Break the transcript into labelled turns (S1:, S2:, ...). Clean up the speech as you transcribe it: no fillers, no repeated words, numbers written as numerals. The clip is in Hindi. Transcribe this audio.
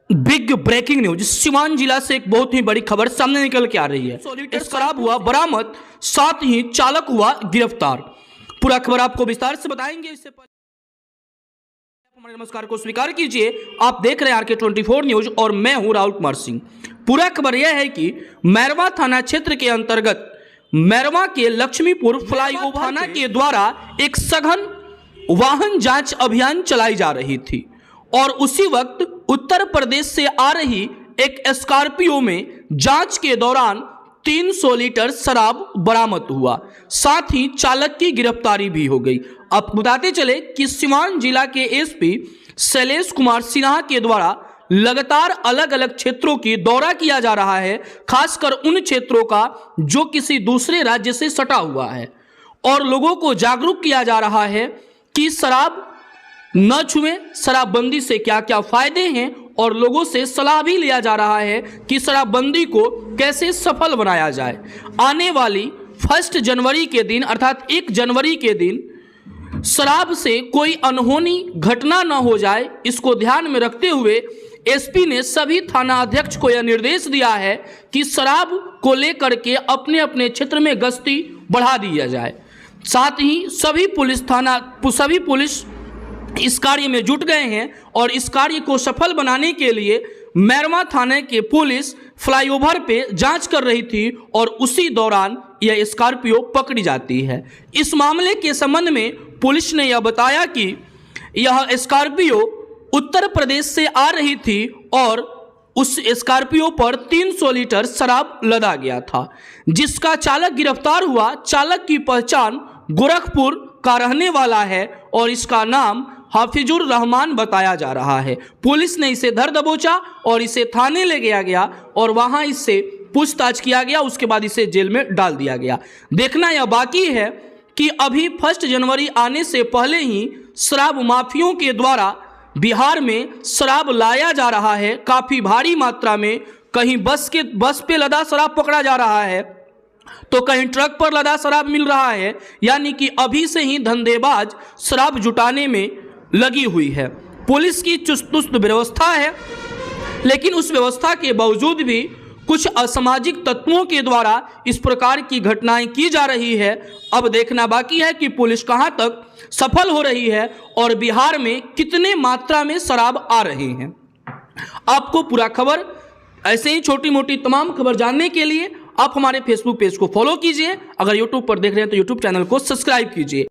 S1: बिग ब्रेकिंग न्यूज सिवान जिला से एक बहुत ही बड़ी खबर सामने निकल के आ रही है। शराब हुआ बरामद, साथ ही चालक हुआ गिरफ्तार। पूरा खबर आपको विस्तार से बताएंगे। इससे पहले हमारे नमस्कार को स्वीकार कीजिए। आप देख रहे हैं RK 24 न्यूज और मैं हूं राहुल कुमार सिंह। पूरा खबर यह है कि मैरवा थाना क्षेत्र के अंतर्गत मैरवा के लक्ष्मीपुर फ्लाईओवर थाना के द्वारा एक सघन वाहन जांच अभियान चलाई जा रही थी और उसी वक्त उत्तर प्रदेश से आ रही एक स्कॉर्पियो में जांच के दौरान 300 लीटर शराब बरामद हुआ, साथ ही चालक की गिरफ्तारी भी हो गई। अब बताते चले कि सिवान जिला के SP शैलेश कुमार सिन्हा के द्वारा लगातार अलग अलग क्षेत्रों की दौरा किया जा रहा है, खासकर उन क्षेत्रों का जो किसी दूसरे राज्य से सटा हुआ है, और लोगों को जागरूक किया जा रहा है कि शराब न छुएं, शराबबंदी से क्या क्या फायदे हैं, और लोगों से सलाह भी लिया जा रहा है कि शराबबंदी को कैसे सफल बनाया जाए। आने वाली 1 जनवरी के दिन अर्थात 1 जनवरी के दिन शराब से कोई अनहोनी घटना न हो जाए, इसको ध्यान में रखते हुए SP ने सभी थाना अध्यक्ष को यह निर्देश दिया है कि शराब को लेकर के अपने अपने क्षेत्र में गश्ती बढ़ा दिया जाए। साथ ही सभी पुलिस इस कार्य में जुट गए हैं और इस कार्य को सफल बनाने के लिए मैरवा थाने के पुलिस फ्लाईओवर पे जांच कर रही थी और उसी दौरान यह स्कॉर्पियो पकड़ी जाती है। इस मामले के संबंध में पुलिस ने यह बताया कि यह स्कॉर्पियो उत्तर प्रदेश से आ रही थी और उस स्कॉर्पियो पर 300 लीटर शराब लदा गया था, जिसका चालक गिरफ्तार हुआ। चालक की पहचान गोरखपुर का रहने वाला है और इसका नाम हाफिजुर रहमान बताया जा रहा है। पुलिस ने इसे धर दबोचा और इसे थाने ले गया और वहां इससे पूछताछ किया गया। उसके बाद इसे जेल में डाल दिया गया। देखना यह बाकी है कि अभी 1 जनवरी आने से पहले ही शराब माफियों के द्वारा बिहार में शराब लाया जा रहा है काफ़ी भारी मात्रा में। कहीं बस पे लदा शराब पकड़ा जा रहा है तो कहीं ट्रक पर लदा शराब मिल रहा है, यानी कि अभी से ही धंधेबाज शराब जुटाने में लगी हुई है। पुलिस की चुस्त व्यवस्था है, लेकिन उस व्यवस्था के बावजूद भी कुछ असामाजिक तत्वों के द्वारा इस प्रकार की घटनाएं की जा रही है। अब देखना बाकी है कि पुलिस कहां तक सफल हो रही है और बिहार में कितने मात्रा में शराब आ रहे हैं। आपको पूरा खबर ऐसे ही छोटी मोटी तमाम खबर जानने के लिए आप हमारे फेसबुक पेज को फॉलो कीजिए। अगर यूट्यूब पर देख रहे हैं तो यूट्यूब चैनल को सब्सक्राइब कीजिए।